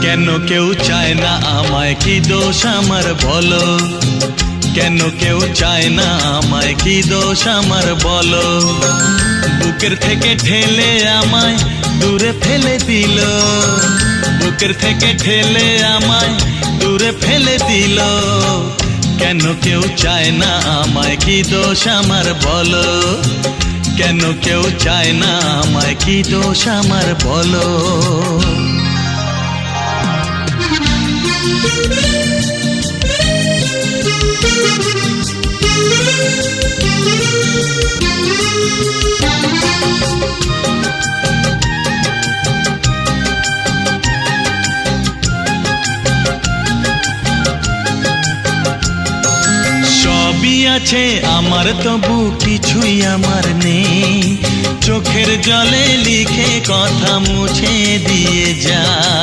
কেন কেউ চায় না আমায়, কি দোষ আমার বলো? কেন কেউ চায় না আমায়, কি দোষ আমার বলো? বুকের থেকে ঠেলে আমায় দূরে ফেলে দিল, বুকের থেকে ঠেলে আমায় দূরে ফেলে দিল। কেন কেউ চায় না আমায়, কি দোষ আমার বলো? কেন কেউ চায় না আমায়, কি দোষ আমার বলো? সবই আছে আমার, তবু কিছুই আমার নেই। চোখের জলে লিখে কথা মুছে দিয়ে যা।